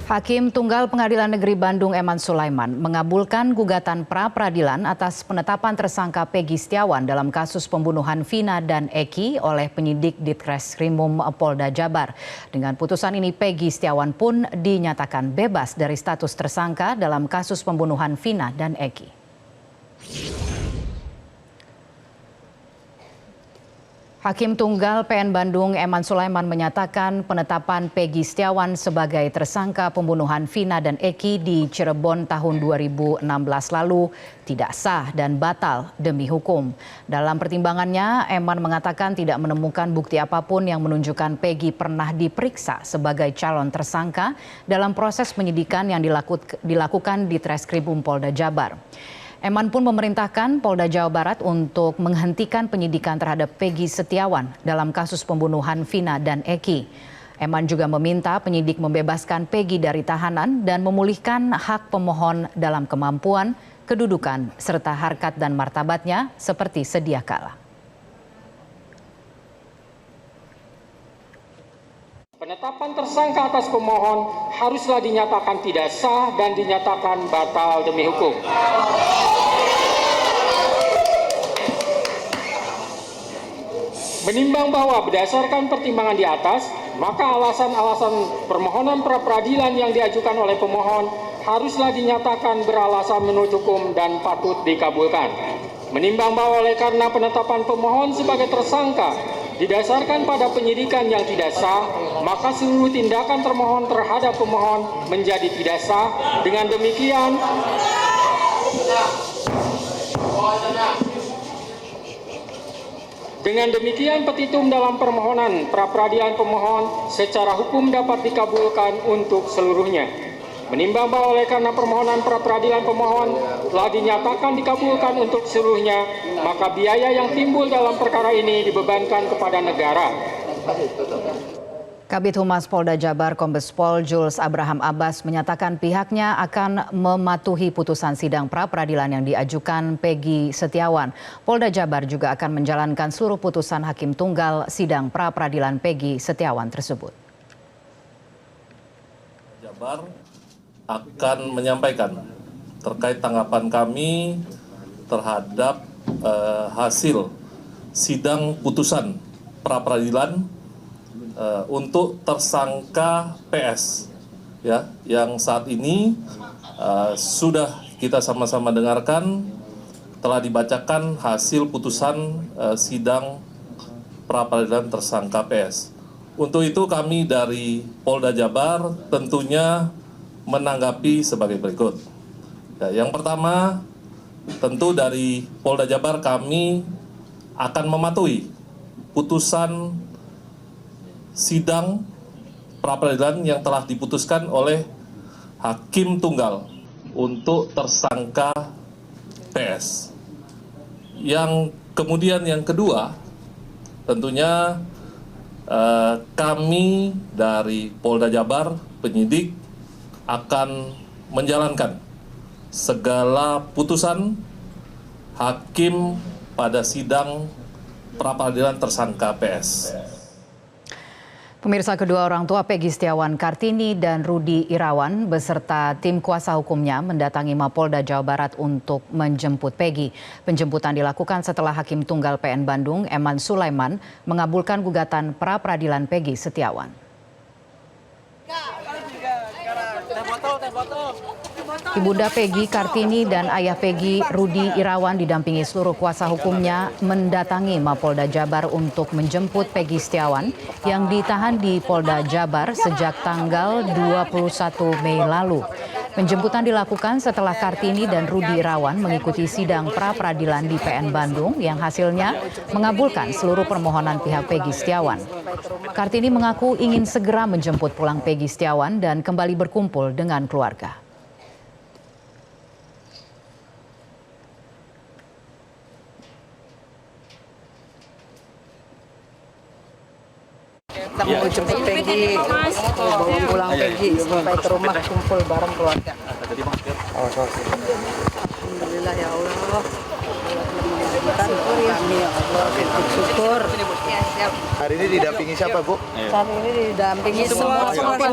Hakim Tunggal Pengadilan Negeri Bandung Eman Sulaiman mengabulkan gugatan pra-peradilan atas penetapan tersangka Peggy Setiawan dalam kasus pembunuhan Vina dan Eki oleh penyidik Ditreskrimum Polda Jabar. Dengan putusan ini Peggy Setiawan pun dinyatakan bebas dari status tersangka dalam kasus pembunuhan Vina dan Eki. Hakim Tunggal PN Bandung Eman Sulaiman menyatakan penetapan Peggy Setiawan sebagai tersangka pembunuhan Vina dan Eki di Cirebon tahun 2016 lalu tidak sah dan batal demi hukum. Dalam pertimbangannya, Eman mengatakan tidak menemukan bukti apapun yang menunjukkan Peggy pernah diperiksa sebagai calon tersangka dalam proses penyidikan yang dilakukan di Treskrimum Polda Jabar. Eman pun memerintahkan Polda Jawa Barat untuk menghentikan penyidikan terhadap Peggy Setiawan dalam kasus pembunuhan Vina dan Eki. Eman juga meminta penyidik membebaskan Peggy dari tahanan dan memulihkan hak pemohon dalam kemampuan, kedudukan, serta harkat dan martabatnya seperti sedia kala. Penetapan tersangka atas pemohon haruslah dinyatakan tidak sah dan dinyatakan batal demi hukum. Menimbang bahwa berdasarkan pertimbangan di atas, maka alasan-alasan permohonan pra-peradilan yang diajukan oleh pemohon haruslah dinyatakan beralasan menurut hukum dan patut dikabulkan. Menimbang bahwa oleh karena penetapan pemohon sebagai tersangka didasarkan pada penyidikan yang tidak sah, maka seluruh tindakan termohon terhadap pemohon menjadi tidak sah. Dengan demikian petitum dalam permohonan pra-peradilan pemohon secara hukum dapat dikabulkan untuk seluruhnya. Menimbang bahwa oleh karena permohonan pra-peradilan pemohon telah dinyatakan dikabulkan untuk seluruhnya, maka biaya yang timbul dalam perkara ini dibebankan kepada negara. Kabid Humas Polda Jabar Kombes Pol Jules Abraham Abbas menyatakan pihaknya akan mematuhi putusan sidang pra-peradilan yang diajukan Peggy Setiawan. Polda Jabar juga akan menjalankan seluruh putusan Hakim Tunggal sidang pra-peradilan Peggy Setiawan tersebut. Jabar akan menyampaikan terkait tanggapan kami terhadap hasil sidang putusan pra-peradilan untuk tersangka PS ya, yang saat ini sudah kita sama-sama dengarkan telah dibacakan hasil putusan sidang pra-peradilan tersangka PS. Untuk itu kami dari Polda Jabar tentunya menanggapi sebagai berikut. Ya, yang pertama, tentu dari Polda Jabar kami akan mematuhi putusan sidang pra-peradilan yang telah diputuskan oleh Hakim Tunggal untuk tersangka PS. Yang kemudian yang kedua, tentunya kami dari Polda Jabar, penyidik, akan menjalankan segala putusan hakim pada sidang pra-peradilan tersangka PS. Pemirsa, kedua orang tua Peggy Setiawan, Kartini dan Rudi Irawan beserta tim kuasa hukumnya mendatangi Mapolda Jawa Barat untuk menjemput Peggy. Penjemputan dilakukan setelah Hakim Tunggal PN Bandung Eman Sulaiman mengabulkan gugatan pra-peradilan Peggy Setiawan. Ibunda Peggy, Kartini, dan ayah Peggy, Rudi Irawan didampingi seluruh kuasa hukumnya mendatangi Mapolda Jabar untuk menjemput Peggy Setiawan yang ditahan di Polda Jabar sejak tanggal 21 Mei lalu. Penjemputan dilakukan setelah Kartini dan Rudi Irawan mengikuti sidang pra-peradilan di PN Bandung yang hasilnya mengabulkan seluruh permohonan pihak Peggy Setiawan. Kartini mengaku ingin segera menjemput pulang Peggy Setiawan dan kembali berkumpul dengan keluarga. Kita mau jemput Peggy, bawa pulang Peggy sampai ke rumah kumpul bareng keluarga. Alhamdulillah ya Allah. Kan kami ya Allah bersyukur. Hari ini didampingi siapa, Bu? Saat ini didampingi semua sampai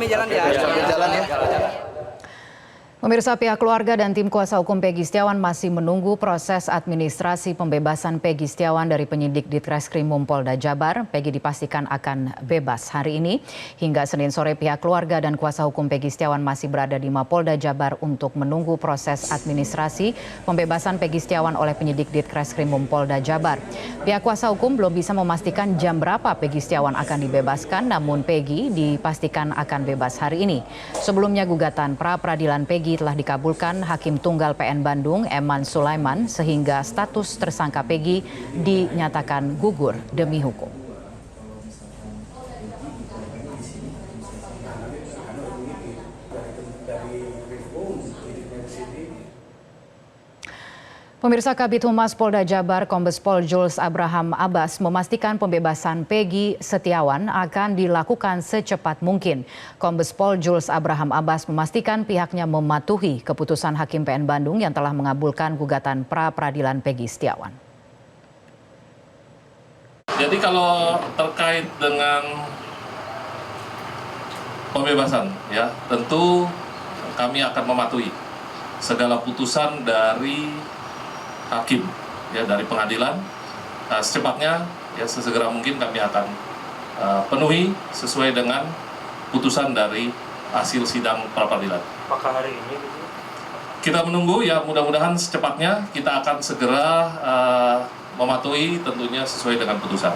jalan ya. Sambil jalan ya. Pemirsa, pihak keluarga dan tim kuasa hukum Peggy Setiawan masih menunggu proses administrasi pembebasan Peggy Setiawan dari penyidik Ditreskrimum Polda Jabar. Peggy dipastikan akan bebas hari ini. Hingga Senin sore pihak keluarga dan kuasa hukum Peggy Setiawan masih berada di Mapolda Jabar untuk menunggu proses administrasi pembebasan Peggy Setiawan oleh penyidik Ditreskrimum Polda Jabar. Pihak kuasa hukum belum bisa memastikan jam berapa Peggy Setiawan akan dibebaskan, namun Peggy dipastikan akan bebas hari ini. Sebelumnya gugatan pra-peradilan Peggy telah dikabulkan Hakim Tunggal PN Bandung Eman Sulaiman sehingga status tersangka Peggy dinyatakan gugur demi hukum. Pemirsa, Kabid Humas Polda Jabar Kombes Pol Jules Abraham Abbas memastikan pembebasan Peggy Setiawan akan dilakukan secepat mungkin. Kombes Pol Jules Abraham Abbas memastikan pihaknya mematuhi keputusan Hakim PN Bandung yang telah mengabulkan gugatan pra-peradilan Peggy Setiawan. Jadi kalau terkait dengan pembebasan, ya tentu kami akan mematuhi segala putusan dari hakim, ya dari pengadilan. Secepatnya, ya sesegera mungkin kami akan penuhi sesuai dengan putusan dari hasil sidang pra-peradilan. Apakah hari ini? Kita menunggu, ya mudah-mudahan secepatnya kita akan segera mematuhi tentunya sesuai dengan putusan.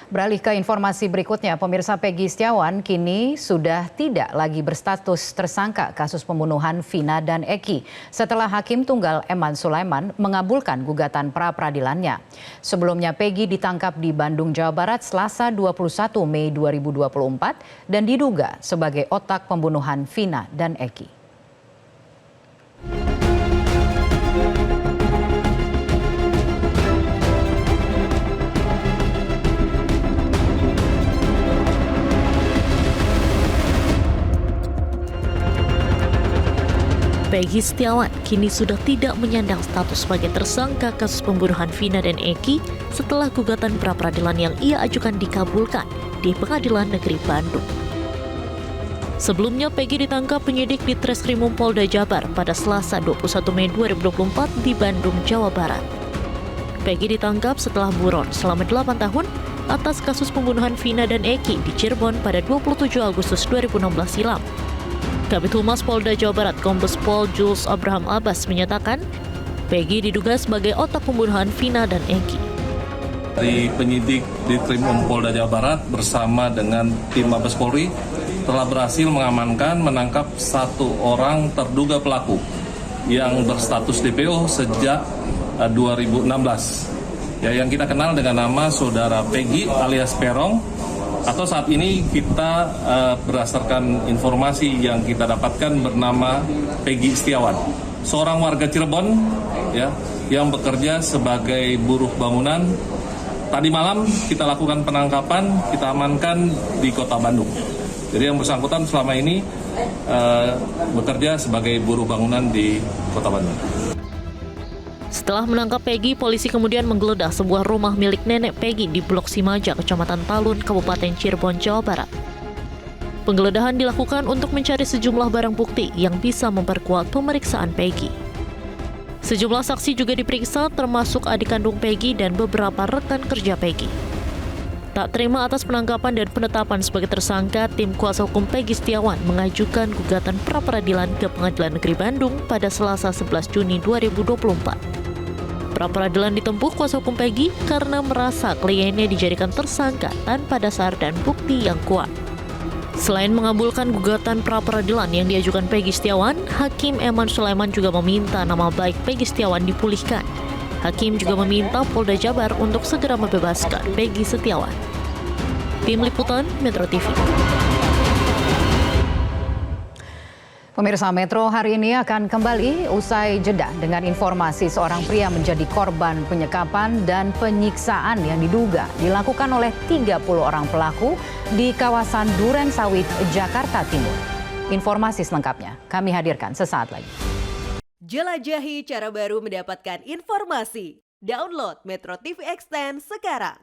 Beralih ke informasi berikutnya, pemirsa, Peggy Setiawan kini sudah tidak lagi berstatus tersangka kasus pembunuhan Vina dan Eki setelah Hakim Tunggal Eman Sulaiman mengabulkan gugatan pra-peradilannya. Sebelumnya Peggy ditangkap di Bandung, Jawa Barat Selasa 21 Mei 2024 dan diduga sebagai otak pembunuhan Vina dan Eki. Peggy Setiawan kini sudah tidak menyandang status sebagai tersangka kasus pembunuhan Vina dan Eki setelah gugatan pra-peradilan yang ia ajukan dikabulkan di Pengadilan Negeri Bandung. Sebelumnya Peggy ditangkap penyidik di Ditreskrimum Polda Jabar pada Selasa 21 Mei 2024 di Bandung, Jawa Barat. Peggy ditangkap setelah buron selama 8 tahun atas kasus pembunuhan Vina dan Eki di Cirebon pada 27 Agustus 2016 silam. Kabid Humas Polda Jawa Barat Kombes Pol Jules Abraham Abbas menyatakan Peggy diduga sebagai otak pembunuhan Vina dan Eki. Dari penyidik Ditreskrimum Polda Jawa Barat bersama dengan tim Mabes Polri telah berhasil mengamankan menangkap satu orang terduga pelaku yang berstatus DPO sejak 2016. Ya, yang kita kenal dengan nama saudara Peggy alias Perong. Atau saat ini kita berdasarkan informasi yang kita dapatkan bernama Peggy Setiawan, seorang warga Cirebon, ya, yang bekerja sebagai buruh bangunan. Tadi malam kita lakukan penangkapan, kita amankan di Kota Bandung. Jadi yang bersangkutan selama ini bekerja sebagai buruh bangunan di Kota Bandung. Setelah menangkap Peggy, polisi kemudian menggeledah sebuah rumah milik nenek Peggy di Blok Simaja, Kecamatan Talun, Kabupaten Cirebon, Jawa Barat. Penggeledahan dilakukan untuk mencari sejumlah barang bukti yang bisa memperkuat pemeriksaan Peggy. Sejumlah saksi juga diperiksa, termasuk adik kandung Peggy dan beberapa rekan kerja Peggy. Tak terima atas penangkapan dan penetapan sebagai tersangka, tim kuasa hukum Peggy Setiawan mengajukan gugatan pra-peradilan ke Pengadilan Negeri Bandung pada Selasa 11 Juni 2024. Pra-peradilan ditempuh kuasa hukum Peggy karena merasa kliennya dijadikan tersangka tanpa dasar dan bukti yang kuat. Selain mengabulkan gugatan pra-peradilan yang diajukan Peggy Setiawan, Hakim Eman Sulaiman juga meminta nama baik Peggy Setiawan dipulihkan. Hakim juga meminta Polda Jabar untuk segera membebaskan Peggy Setiawan. Tim Liputan Metro TV. Pemirsa, Metro hari ini akan kembali usai jeda dengan informasi seorang pria menjadi korban penyekapan dan penyiksaan yang diduga dilakukan oleh 30 orang pelaku di kawasan Duren Sawit, Jakarta Timur. Informasi selengkapnya kami hadirkan sesaat lagi. Jelajahi cara baru mendapatkan informasi. Download Metro TV Extend sekarang.